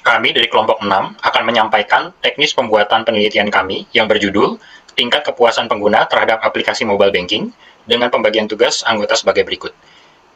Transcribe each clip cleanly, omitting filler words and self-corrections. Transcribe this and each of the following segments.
Kami dari kelompok 6 akan menyampaikan teknis pembuatan penelitian kami yang berjudul Tingkat Kepuasan Pengguna Terhadap Aplikasi Mobile Banking dengan pembagian tugas anggota sebagai berikut.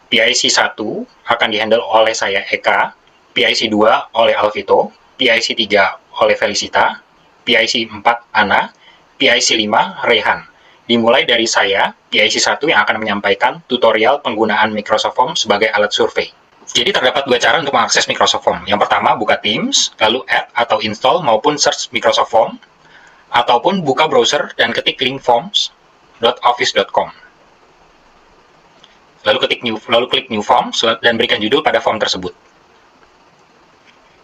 PIC 1 akan dihandle oleh saya Eka, PIC 2 oleh Alvito, PIC 3 oleh Felicita, PIC 4 Ana, PIC 5 Rehan. Dimulai dari saya, PIC 1 yang akan menyampaikan tutorial penggunaan Microsoft Form sebagai alat survei. Jadi terdapat dua cara untuk mengakses Microsoft Form. Yang pertama, buka Teams, lalu add atau install maupun search Microsoft Form, ataupun buka browser dan ketik link forms.office.com. Lalu klik New Forms dan berikan judul pada form tersebut.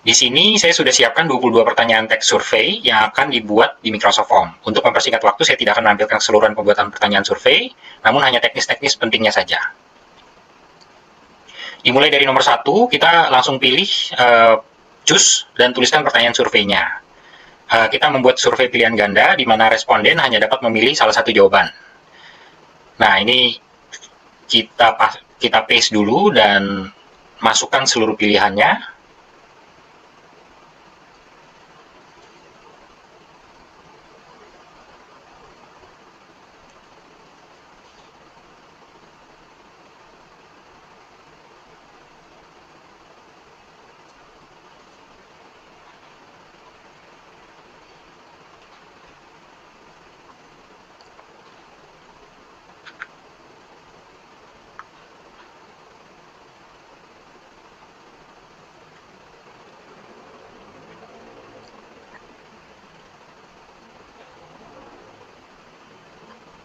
Di sini saya sudah siapkan 22 pertanyaan teks survei yang akan dibuat di Microsoft Form. Untuk mempersingkat waktu, saya tidak akan menampilkan keseluruhan pembuatan pertanyaan survei, namun hanya teknis-teknis pentingnya saja. Dimulai dari nomor 1, kita langsung pilih choose dan tuliskan pertanyaan surveinya. Kita membuat survei pilihan ganda, di mana responden hanya dapat memilih salah satu jawaban. Nah, ini kita paste dulu dan masukkan seluruh pilihannya.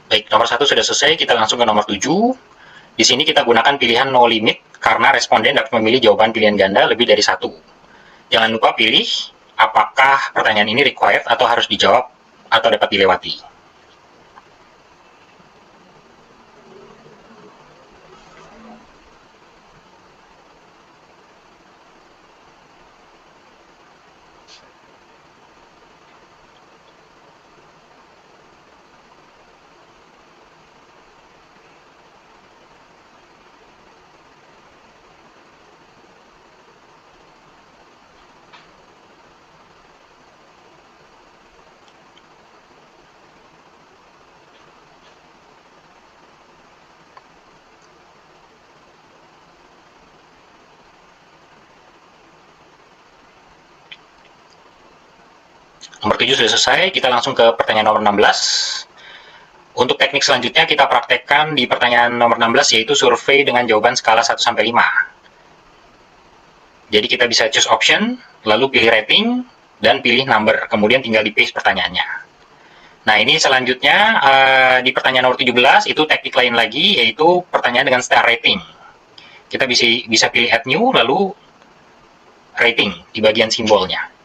Baik, nomor 1 sudah selesai, kita langsung ke nomor 7. Di sini kita gunakan pilihan no limit karena responden dapat memilih jawaban pilihan ganda lebih dari satu. Jangan lupa pilih apakah pertanyaan ini required atau harus dijawab atau dapat dilewati. Nomor 7 sudah selesai, kita langsung ke pertanyaan nomor 16. Untuk teknik selanjutnya kita praktekkan di pertanyaan nomor 16, yaitu survei dengan jawaban skala 1-5. Jadi kita bisa choose option, lalu pilih rating, dan pilih number, kemudian tinggal di paste pertanyaannya. Nah, ini selanjutnya di pertanyaan nomor 17, itu teknik lain lagi, yaitu pertanyaan dengan star rating. Kita bisa pilih add new, lalu rating di bagian simbolnya.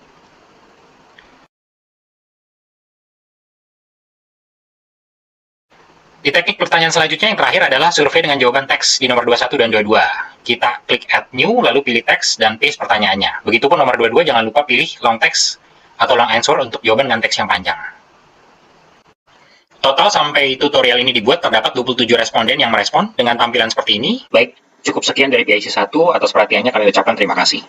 Di teknik pertanyaan selanjutnya yang terakhir adalah survei dengan jawaban teks di nomor 21 dan 22. Kita klik add new, lalu pilih teks dan paste pertanyaannya. Begitupun nomor 22, jangan lupa pilih long text atau long answer untuk jawaban dengan teks yang panjang. Total sampai tutorial ini dibuat, terdapat 27 responden yang merespon dengan tampilan seperti ini. Baik, cukup sekian dari PIC 1. Atas perhatiannya kami ucapkan terima kasih.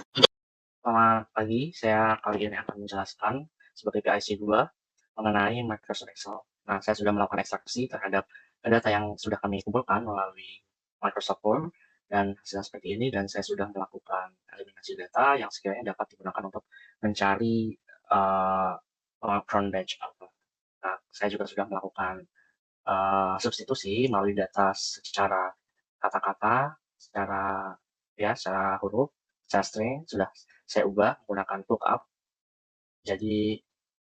Selamat pagi, saya kali ini akan menjelaskan sebagai PIC 2 mengenai Microsoft Excel. Nah, saya sudah melakukan ekstraksi terhadap data yang sudah kami kumpulkan melalui Microsoft Form dan hasilnya seperti ini, dan saya sudah melakukan eliminasi data yang sekiranya dapat digunakan untuk mencari front batch apa. Nah, saya juga sudah melakukan substitusi melalui data secara kata-kata, secara huruf, secara string, sudah saya ubah menggunakan lookup jadi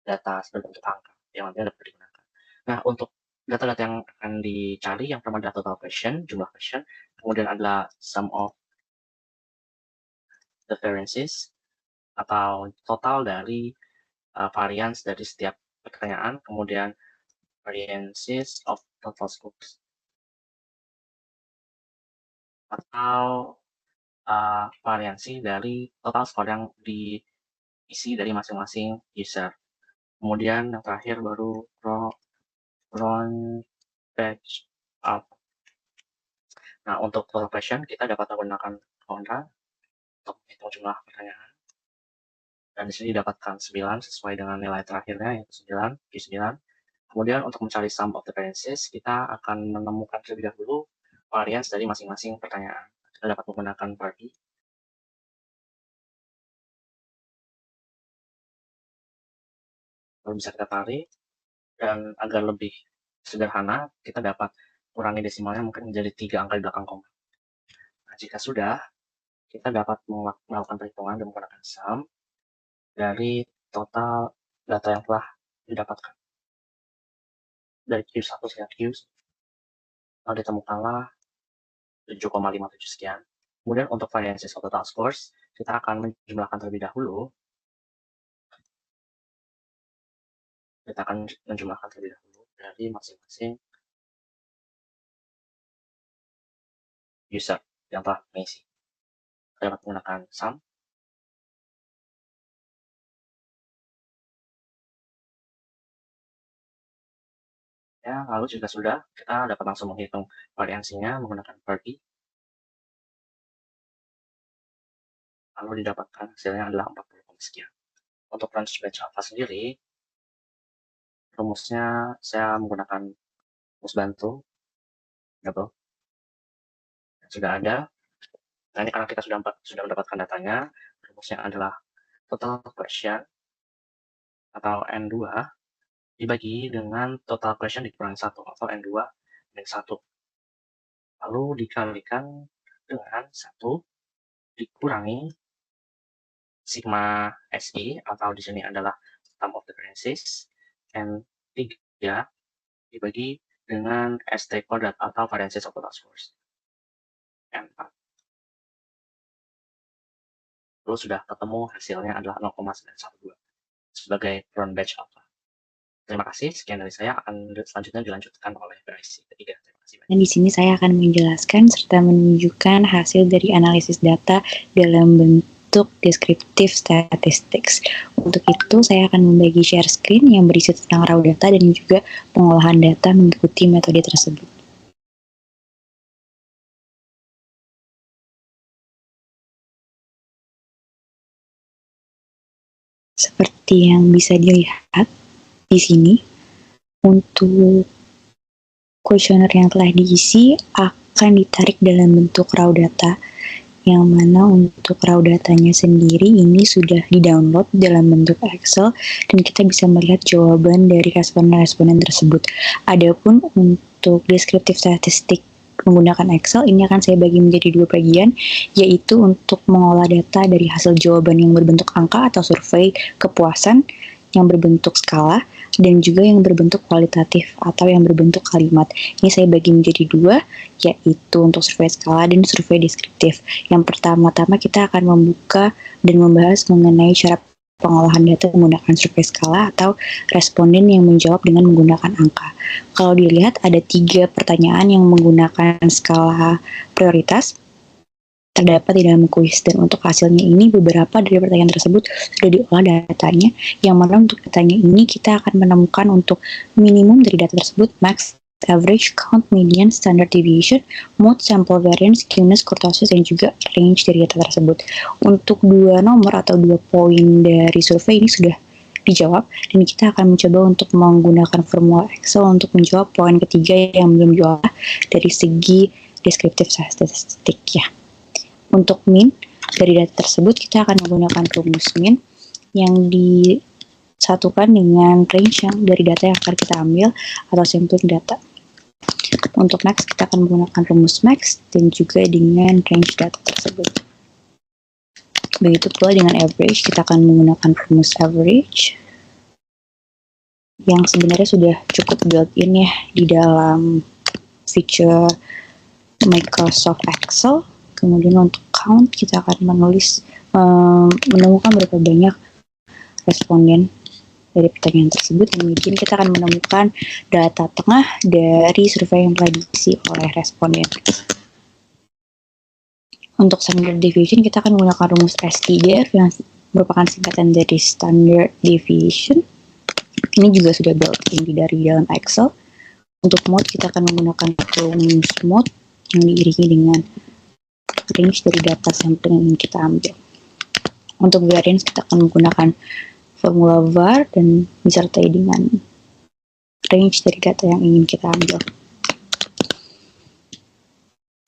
data berbentuk angka yang nantinya dapat digunakan. Nah, untuk data-data yang akan dicari, yang pertama adalah total question, jumlah question, kemudian adalah sum of the variances atau total dari variance dari setiap pertanyaan, kemudian variances of total scores atau variansi dari total skor yang diisi dari masing-masing user. Kemudian yang terakhir baru front batch up. Nah, untuk total question kita dapat menggunakan formula untuk menghitung jumlah pertanyaan. Dan di sini dapatkan 9 sesuai dengan nilai terakhirnya yaitu 9, Q9. Kemudian untuk mencari sum of the variances, kita akan menemukan terlebih dahulu variance dari masing-masing pertanyaan. Kita dapat menggunakan Barbie. Lalu bisa kita tarik, dan agar lebih sederhana, kita dapat kurangi desimalnya mungkin menjadi 3 angka di belakang koma. Nah, jika sudah, kita dapat melakukan perhitungan dan menggunakan sum dari total data yang telah didapatkan. Dari Q1 hingga Q, lalu ditemukanlah 7,57 sekian. Kemudian untuk variances of total scores, kita akan menjumlahkan terlebih dahulu. Kita akan menjumlahkan terlebih dahulu dari masing-masing user yang telah mengisi. Kita dapat menggunakan sum. Ya, lalu jika sudah, kita dapat langsung menghitung variansinya menggunakan Barbie. Lalu didapatkan hasilnya adalah 40 sekian. Untuk range batch alpha sendiri, rumusnya saya menggunakan rumus bantu double. Sudah ada. Nah, ini karena kita sudah mendapatkan datanya, rumusnya adalah total question atau N2 dibagi dengan total question dikurangi 1 atau N2 min 1. Lalu dikalikan dengan 1 dikurangi sigma SI atau di sini adalah sum of the variances, N3 dibagi dengan ST kuadrat atau variances of total scores, N4. Lalu sudah ketemu hasilnya adalah 0,912 sebagai front batch alpha. Terima kasih, sekian dari saya. Akan selanjutnya dilanjutkan oleh PIC ketiga. Terima kasih banyak. Dan di sini saya akan menjelaskan serta menunjukkan hasil dari analisis data dalam bentuk descriptive statistics. Untuk itu, saya akan membagi share screen yang berisi tentang raw data dan juga pengolahan data mengikuti metode tersebut. Seperti yang bisa dilihat di sini, untuk kuesioner yang telah diisi akan ditarik dalam bentuk raw data, yang mana untuk raw datanya sendiri ini sudah di-download dalam bentuk Excel dan kita bisa melihat jawaban dari responden-responden tersebut. Adapun untuk descriptive statistik menggunakan Excel, ini akan saya bagi menjadi 2 bagian, yaitu untuk mengolah data dari hasil jawaban yang berbentuk angka atau survei kepuasan yang berbentuk skala, dan juga yang berbentuk kualitatif atau yang berbentuk kalimat. Ini saya bagi menjadi 2, yaitu untuk survei skala dan survei deskriptif. Yang pertama-tama kita akan membuka dan membahas mengenai cara pengolahan data menggunakan survei skala atau responden yang menjawab dengan menggunakan angka. Kalau dilihat ada 3 pertanyaan yang menggunakan skala prioritas terdapat di dalam kuis, dan untuk hasilnya ini beberapa dari pertanyaan tersebut sudah diolah datanya, yang mana untuk datanya ini kita akan menemukan untuk minimum dari data tersebut, max, average, count, median, standard deviation, mode, sample variance, skewness, kurtosis, dan juga range dari data tersebut. Untuk 2 nomor atau 2 poin dari survei ini sudah dijawab, dan kita akan mencoba untuk menggunakan formula Excel untuk menjawab poin ketiga yang belum diolah dari segi descriptive statistik ya. Untuk min dari data tersebut kita akan menggunakan rumus min yang disatukan dengan range yang dari data yang akan kita ambil atau sampling data. Untuk max kita akan menggunakan rumus max dan juga dengan range data tersebut. Begitu pula dengan average, kita akan menggunakan rumus average yang sebenarnya sudah cukup built-in ya di dalam feature Microsoft Excel. Kemudian untuk count kita akan menemukan berapa banyak responden dari pertanyaan tersebut. Kemudian kita akan menemukan data tengah dari survei yang telah diisi oleh responden. Untuk standard deviation kita akan menggunakan rumus STDR yang merupakan singkatan dari standard deviation. Ini juga sudah built-in dari dalam Excel. Untuk mode kita akan menggunakan rumus mode yang diiringi dengan range dari data sampling yang ingin kita ambil. Untuk variance kita akan menggunakan formula var dan disertai dengan range dari data yang ingin kita ambil.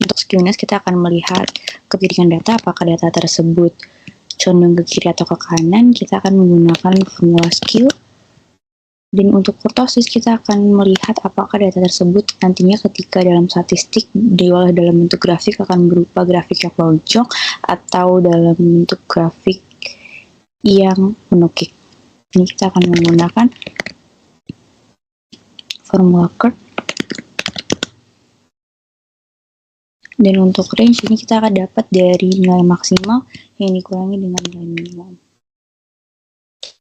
Untuk skewness kita akan melihat ketidikan data, apakah data tersebut condong ke kiri atau ke kanan. Kita akan menggunakan formula skew. Dan untuk kurtosis kita akan melihat apakah data tersebut nantinya ketika dalam statistik diolah dalam bentuk grafik akan berupa grafik yang lonjong atau dalam bentuk grafik yang menukik. Ini kita akan menggunakan formula curve. Dan untuk range ini kita akan dapat dari nilai maksimal yang dikurangi dengan nilai minimum.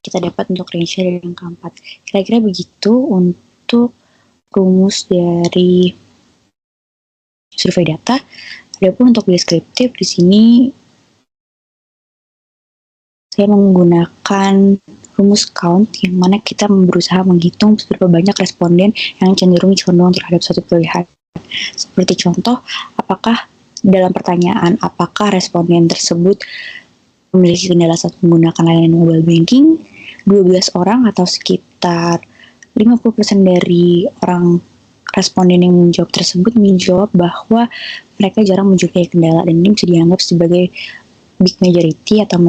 Kita dapat untuk range dari angka 4. Kira-kira begitu untuk rumus dari survei data. Adapun untuk deskriptif di sini saya menggunakan rumus count yang mana kita berusaha menghitung seberapa banyak responden yang cenderung condong terhadap suatu pilihan. Seperti contoh, apakah dalam pertanyaan apakah responden tersebut memiliki kendala saat menggunakan layanan mobile banking, 12 orang atau sekitar 50% dari orang responden yang menjawab tersebut menjawab bahwa mereka jarang menjumpai kendala, dan ini bisa dianggap sebagai big majority atau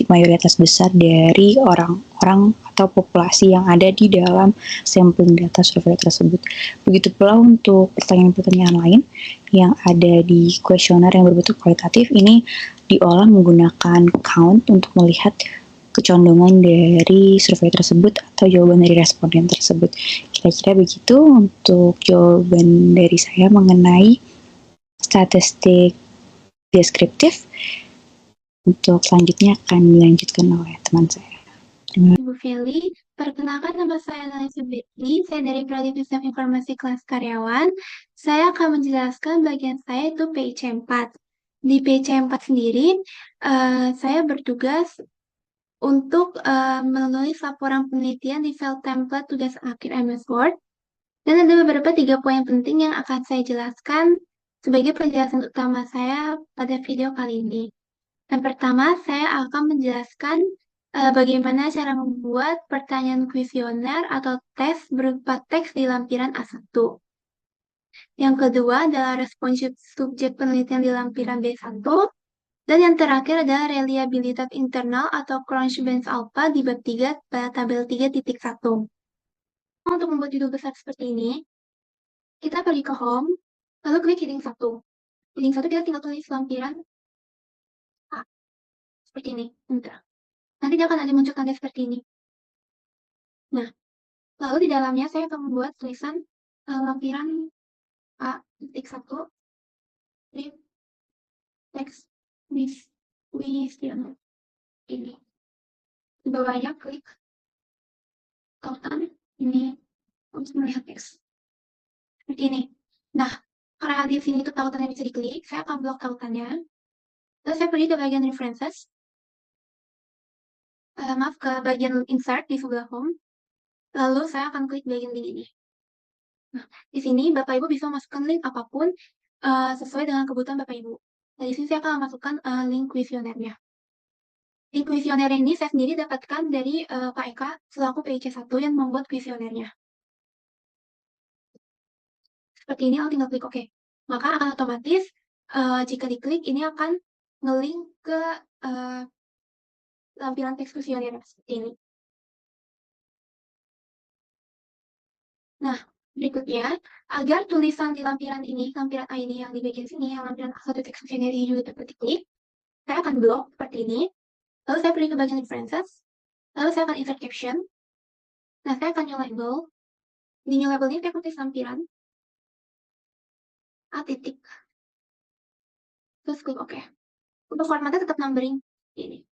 mayoritas besar dari orang-orang atau populasi yang ada di dalam sampling data survei tersebut. Begitu pula untuk pertanyaan-pertanyaan lain yang ada di kuesioner yang berbentuk kualitatif, ini diolah menggunakan count untuk melihat kecondongan dari survei tersebut atau jawaban dari responden tersebut. Kira-kira begitu untuk jawaban dari saya mengenai statistik deskriptif. Untuk selanjutnya akan dilanjutkan oleh teman saya. Ibu Feli, perkenalkan nama saya Nalisa Betty, saya dari Prodi Sistem Informasi Kelas Karyawan. Saya akan menjelaskan bagian saya itu PIC 4. Di PIC 4 sendiri, saya bertugas untuk menulis laporan penelitian di file template tugas akhir MS Word. Dan ada beberapa 3 poin penting yang akan saya jelaskan sebagai penjelasan utama saya pada video kali ini. Yang pertama, saya akan menjelaskan bagaimana cara membuat pertanyaan kuesioner atau tes berupa teks di lampiran A1. Yang kedua adalah respon subjek penelitian di lampiran B1. Dan yang terakhir adalah reliabilitas internal atau Crunchbase Alpha di bab 3 pada tabel 3.1. Untuk membuat judul besar seperti ini, kita pergi ke home, lalu klik heading 1. Heading 1 kita tinggal tulis lampiran A. Seperti ini. Nanti dia akan ada muncul tanda seperti ini. Nah, lalu di dalamnya saya akan membuat tulisan lampiran A.1 print text kuesioner ini. Di bawahnya klik tautan ini untuk melihat teks. Seperti ini. Nah, karena di sini itu tautannya bisa diklik, saya akan blok tautannya. Lalu saya pergi ke bagian references. Maaf, ke bagian insert di sebelah home. Lalu saya akan klik bagian link ini. Nah, di sini Bapak Ibu bisa masukkan link apapun sesuai dengan kebutuhan Bapak Ibu. Nah, di sini saya akan masukkan link kuesionernya. Link kuesioner ini saya sendiri dapatkan dari Pak Eka selaku PIC 1 yang membuat kuesionernya. Seperti ini, lalu tinggal klik OK. Maka akan otomatis jika diklik ini akan nge-link ke lampiran teks kuesioner seperti ini. Nah, berikutnya, agar tulisan di lampiran ini, lampiran A ini yang di bagian sini, yang lampiran A1 teks kuesioner ini juga dapat diklik, saya akan blok seperti ini. Lalu saya pergi ke bagian references. Lalu saya akan insert caption. Nah, saya akan new label. Di new label ini saya akan tulis lampiran A titik. Terus klik OK. Untuk formatnya tetap numbering ini.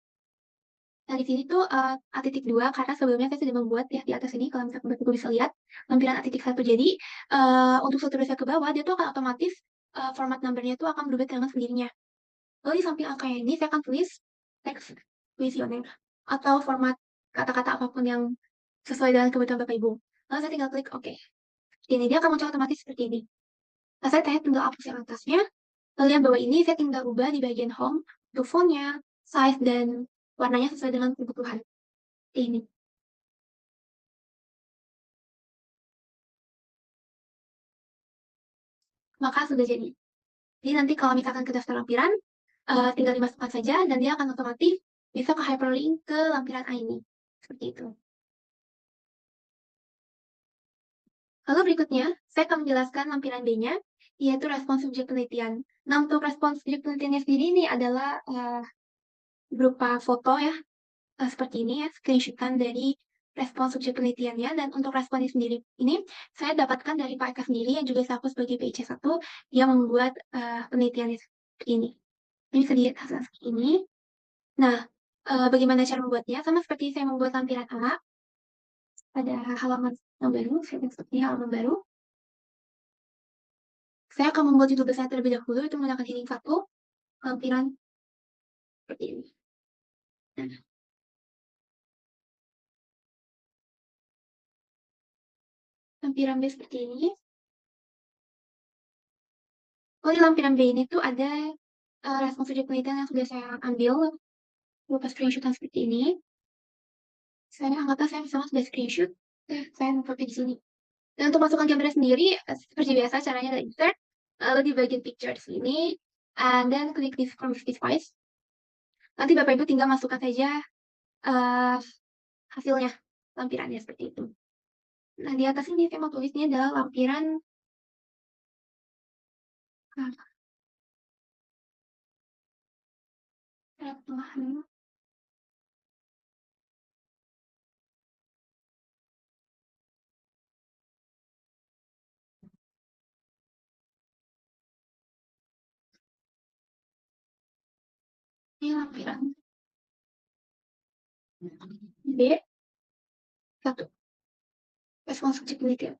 Nah, di sini tuh A.2 karena sebelumnya saya sudah membuat ya di atas ini, kalau misalkan Bapak Ibu bisa lihat lampiran A.1. Jadi untuk seterusnya ke bawah dia tuh akan otomatis format numbernya tuh akan berubah dengan sendirinya. Lalu di samping angka ini saya akan tulis teks kuesioner atau format kata-kata apapun yang sesuai dengan kebutuhan Bapak Ibu. Lalu saya tinggal klik OK. Ini dia akan muncul otomatis seperti ini. Nah, saya tinggal hapus yang atasnya. Lalu yang bawah ini saya tinggal ubah di bagian home untuk fontnya, size, dan warnanya sesuai dengan kebutuhan. Ini. Maka sudah jadi. Jadi nanti kalau misalkan ke daftar lampiran, tinggal dimasukkan saja dan dia akan otomatis bisa ke hyperlink ke lampiran A ini. Seperti itu. Lalu berikutnya, saya akan menjelaskan lampiran B-nya, yaitu respons subjek penelitian. Nah, untuk respons subjek penelitiannya sendiri ini adalah berupa foto ya, seperti ini ya, screenshotan dari respons subjek penelitiannya. Dan untuk responnya sendiri ini, saya dapatkan dari Pak Eka sendiri yang juga selaku sebagai PIC1 yang membuat penelitiannya seperti ini. Ini bisa dilihat hasil seperti ini. Nah, bagaimana cara membuatnya? Sama seperti saya membuat lampiran A, pada halaman yang baru, saya seperti halaman baru. Saya akan membuat judul besar terlebih dahulu, itu menggunakan heading 1, lampiran seperti ini. Nah, lampiran B seperti ini. Oh, di lampiran B ini tuh ada respons subjek penelitian yang sudah saya ambil berupa screenshotan seperti ini. Saya anggaplah saya misalnya sudah screenshot, saya copy di sini. Dan untuk masukkan gambarnya sendiri, seperti biasa caranya adalah insert, lalu di bagian picture di sini, and then klik di from this device. Nanti Bapak Ibu tinggal masukkan saja hasilnya, lampirannya seperti itu. Nah, di atas ini saya mau tulisnya adalah lampiran ini lampiran B1, respons subjek penelitian.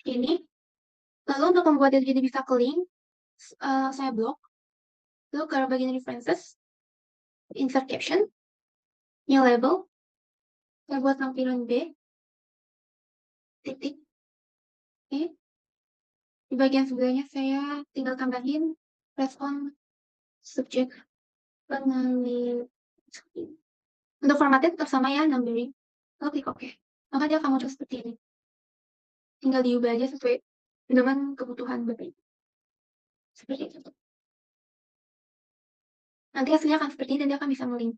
Ini. Lalu untuk membuatnya jadi bisa ke link, saya blok. Lalu ke bagian references, insert caption, new label, saya buat lampiran B, titik. Oke. Di bagian sebelahnya saya tinggal tambahin respon subjek penelitian. Untuk formatnya tetap sama ya, numbering. Lalu klik OK. Maka dia akan muncul seperti ini. Tinggal diubah aja sesuai dengan kebutuhan Bapak Ibu. Seperti itu. Nanti hasilnya akan seperti ini dan dia akan bisa melink.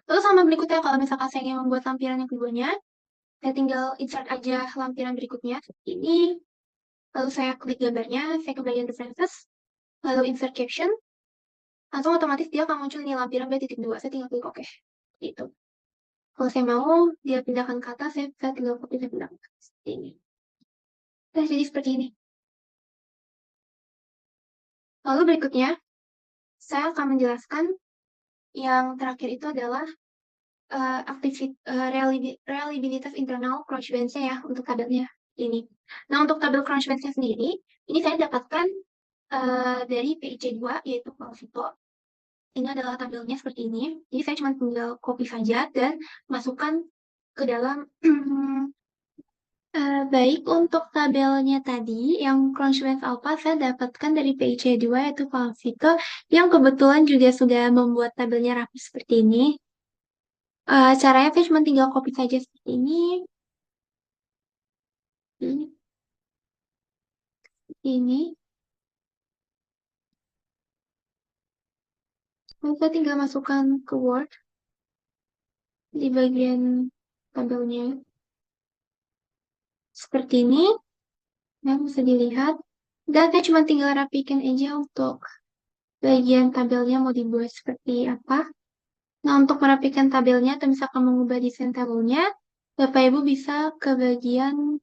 Lalu sama berikutnya, kalau misalkan saya ingin membuat lampiran yang keduanya, saya tinggal insert aja lampiran berikutnya seperti ini. Lalu saya klik gambarnya, saya ke bagian references, lalu insert caption, langsung otomatis dia akan muncul ini lampiran B.2. Saya tinggal klik OK. Gitu. Kalau saya mau dia pindahkan ke atas, saya tinggal copy dan pindahkan seperti ini. Nah, jadi seperti ini. Lalu berikutnya, saya akan menjelaskan yang terakhir itu adalah reliabilitas internal Crunchbase-nya ya, untuk tabelnya ini. Nah, untuk tabel Crunchbase-nya sendiri, ini saya dapatkan dari PIC2, yaitu Qualfito. Ini adalah tabelnya seperti ini. Jadi saya cuma tinggal copy saja dan masukkan ke dalam baik untuk tabelnya tadi, yang Crunchbase Alpha saya dapatkan dari PIC2 yaitu Qualfito, yang kebetulan juga sudah membuat tabelnya rapi seperti ini. Caranya saya cuma tinggal copy saja seperti ini. Ini. Saya tinggal masukkan ke Word di bagian tabelnya. Seperti ini. Nah, bisa dilihat. Dan saya cuma tinggal rapikan aja untuk bagian tabelnya mau dibuat seperti apa. Nah, untuk merapikan tabelnya atau misalkan mengubah desain tabelnya, Bapak Ibu bisa ke bagian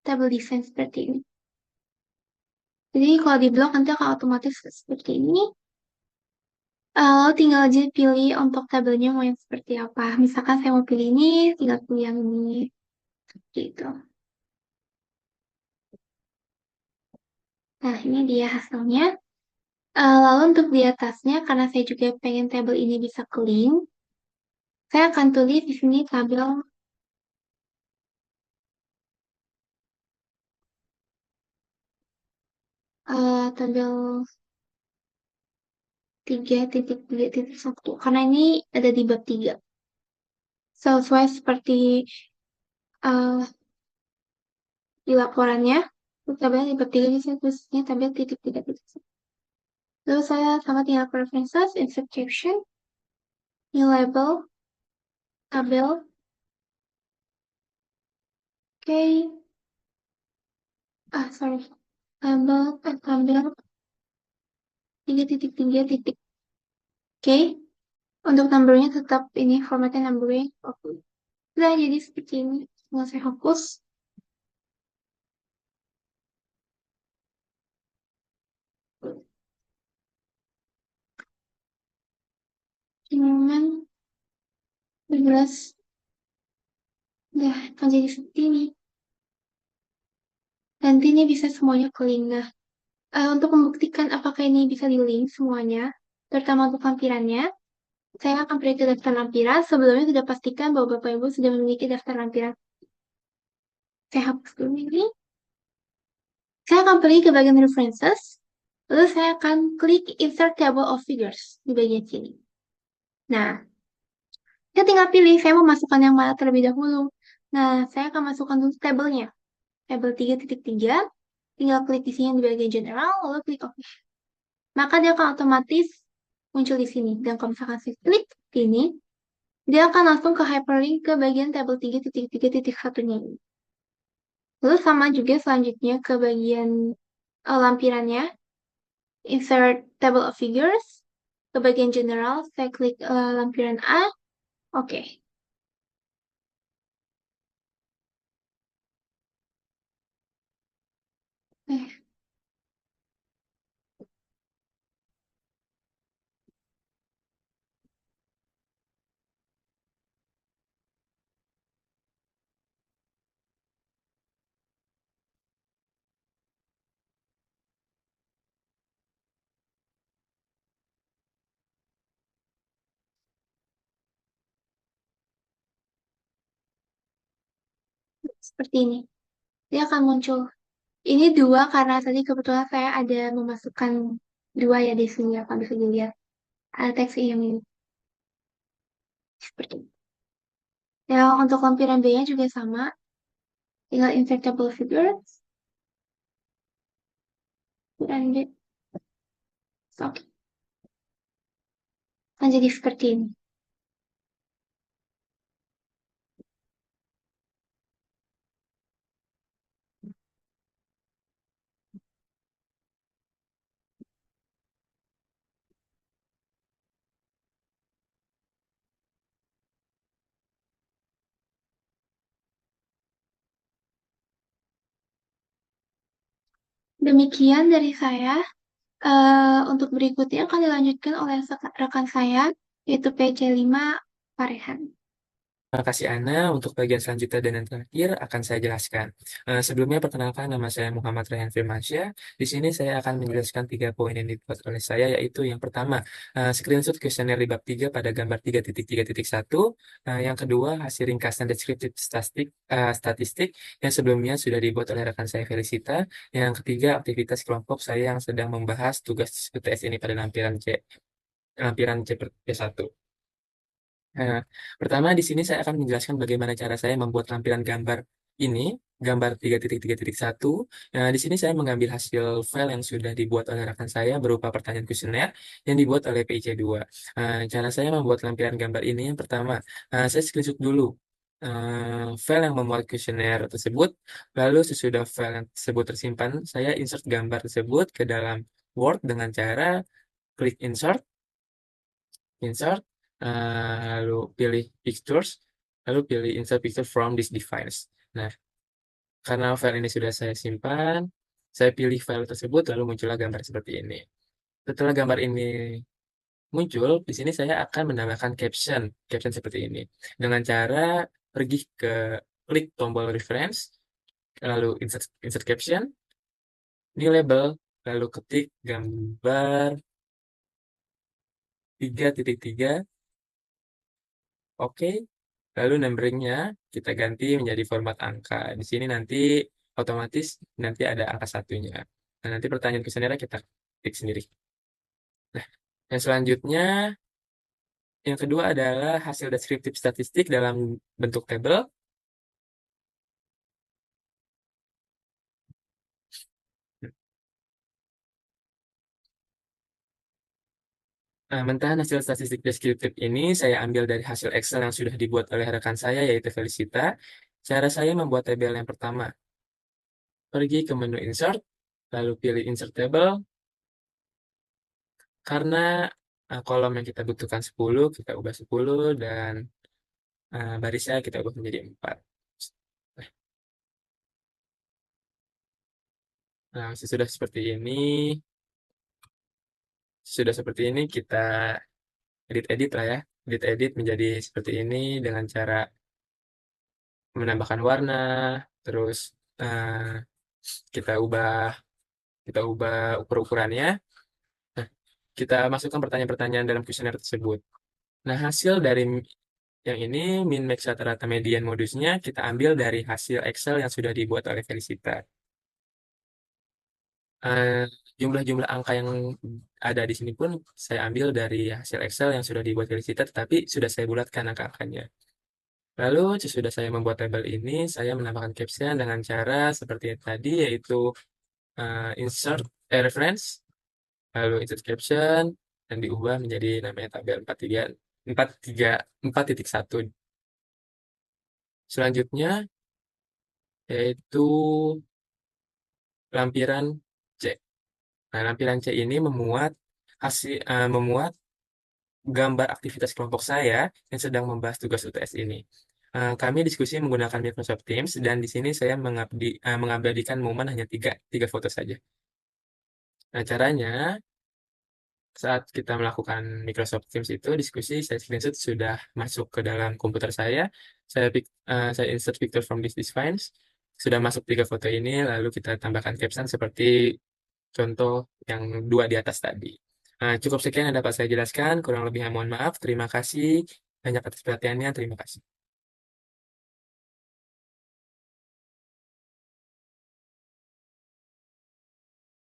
tabel desain seperti ini. Jadi kalau di blok nanti akan otomatis seperti ini. Tinggal aja pilih untuk tabelnya mau yang seperti apa. Misalkan saya mau pilih ini, tinggal pilih yang ini. Gitu. Nah, ini dia hasilnya. Lalu untuk di atasnya, karena saya juga pengen tabel ini bisa ke link, saya akan tulis di sini tabel tabel 3.3.1 karena ini ada di bab 3. Sesuai seperti di laporannya, tabel di bab 3 ini saya tulisnya tabel 3.3.1. Lalu saya sama tinggal preferences, insert caption, new label, tabel. Oke. Sorry. Tabel 3.3. Oke. Untuk numbernya tetap ini formatnya numbering. Oke. Udah jadi seperti ini. Nggak saya hapus. Cuman 12 udah akan jadi seperti ini. Nanti ini bisa semuanya ke link. Nah, untuk membuktikan apakah ini bisa di link semuanya, terutama untuk lampirannya, saya akan pergi ke daftar lampiran. Sebelumnya sudah pastikan bahwa Bapak Ibu sudah memiliki daftar lampiran. Saya hapus dulu ini. Saya akan pergi ke bagian references, lalu saya akan klik insert table of figures di bagian sini. Nah, saya tinggal pilih saya mau masukkan yang mana terlebih dahulu. Nah, saya akan masukkan dulu tabelnya. Tabel 3.3, tinggal klik di sini di bagian general, lalu klik OK. Maka dia akan otomatis muncul di sini. Dan kalau misalkan saya klik ini, dia akan langsung ke hyperlink ke bagian tabel 3.3.1-nya ini. Lalu sama juga selanjutnya ke bagian lampirannya, insert table of figures, ke bagian general, saya klik lampiran A, oke. Seperti ini. Dia akan muncul. Ini 2 karena tadi kebetulan saya ada memasukkan 2 ya di sini, apa bisa dilihat. Ada teks yang ini. Seperti ini. Ya, untuk lampiran B-nya juga sama. Tinggal insert table figures. Dan B. Oke. Akan jadi seperti ini. Demikian dari saya. Untuk berikutnya akan dilanjutkan oleh rekan saya, yaitu PC5 Parehan. Terima kasih Ana. Untuk bagian selanjutnya dan yang terakhir akan saya jelaskan. Sebelumnya perkenalkan nama saya Muhammad Rayhan Firmansyah. Di sini saya akan menjelaskan 3 poin yang dibuat oleh saya, yaitu yang pertama, screenshot kuesioner di bab 3 pada gambar 3.3.1. Yang kedua, hasil ringkasan deskriptif statistik yang sebelumnya sudah dibuat oleh rekan saya Felicita. Yang ketiga, aktivitas kelompok saya yang sedang membahas tugas UTS ini pada lampiran C1. Nah, pertama di sini saya akan menjelaskan bagaimana cara saya membuat lampiran gambar ini, gambar 3.3.1. Nah, di sini saya mengambil hasil file yang sudah dibuat oleh rekan saya berupa pertanyaan kuesioner yang dibuat oleh PIC2. Cara saya membuat lampiran gambar ini yang pertama, saya screenshot dulu file yang memuat kuesioner tersebut, lalu sesudah file yang tersebut tersimpan, saya insert gambar tersebut ke dalam Word dengan cara klik insert, lalu pilih pictures, lalu pilih insert picture from this device. Nah, karena file ini sudah saya simpan, saya pilih file tersebut, lalu muncullah gambar seperti ini. Setelah gambar ini muncul, di sini saya akan menambahkan caption seperti ini. Dengan cara pergi ke klik tombol reference, lalu insert caption, new label, lalu ketik gambar 3.3. Oke, lalu numberingnya kita ganti menjadi format angka. Di sini nanti otomatis nanti ada angka satunya. Nah, nanti pertanyaan kuesionernya kita ketik sendiri. Nah, yang selanjutnya, yang kedua adalah hasil deskriptif statistik dalam bentuk tabel. Mentahan hasil statistik deskriptif ini saya ambil dari hasil Excel yang sudah dibuat oleh rekan saya, yaitu Felicita. Cara saya membuat tabel yang pertama. Pergi ke menu Insert, lalu pilih Insert Table. Karena kolom yang kita butuhkan 10, kita ubah 10, dan barisnya kita ubah menjadi 4. Nah, sudah seperti ini kita edit-edit lah ya. Edit-edit menjadi seperti ini dengan cara menambahkan warna, terus uh, kita ubah ukur-ukurannya. Nah, kita masukkan pertanyaan-pertanyaan dalam kuesioner tersebut. Nah, hasil dari yang ini, min, max, rata-rata, median, modusnya, kita ambil dari hasil Excel yang sudah dibuat oleh Felicita. Eh, Jumlah-jumlah angka yang ada di sini pun saya ambil dari hasil Excel yang sudah dibuat Felicita, tetapi sudah saya bulatkan angka-angkanya. Lalu, sesudah saya membuat tabel ini, saya menambahkan caption dengan cara seperti tadi, yaitu insert reference, lalu insert caption, dan diubah menjadi namanya tabel 4.1. Selanjutnya, yaitu lampiran C. Nah, lampiran C ini memuat gambar aktivitas kelompok saya yang sedang membahas tugas UTS ini. Kami diskusi menggunakan Microsoft Teams, dan di sini saya mengabadikan momen hanya tiga foto saja. Nah, caranya, saat kita melakukan Microsoft Teams itu, diskusi, saya screenshot sudah masuk ke dalam komputer saya. Saya insert picture from this files. Sudah masuk 3 foto ini, lalu kita tambahkan caption seperti contoh yang 2 di atas tadi. Cukup sekian yang dapat saya jelaskan. Kurang lebihnya mohon maaf. Terima kasih banyak atas perhatiannya. Terima kasih.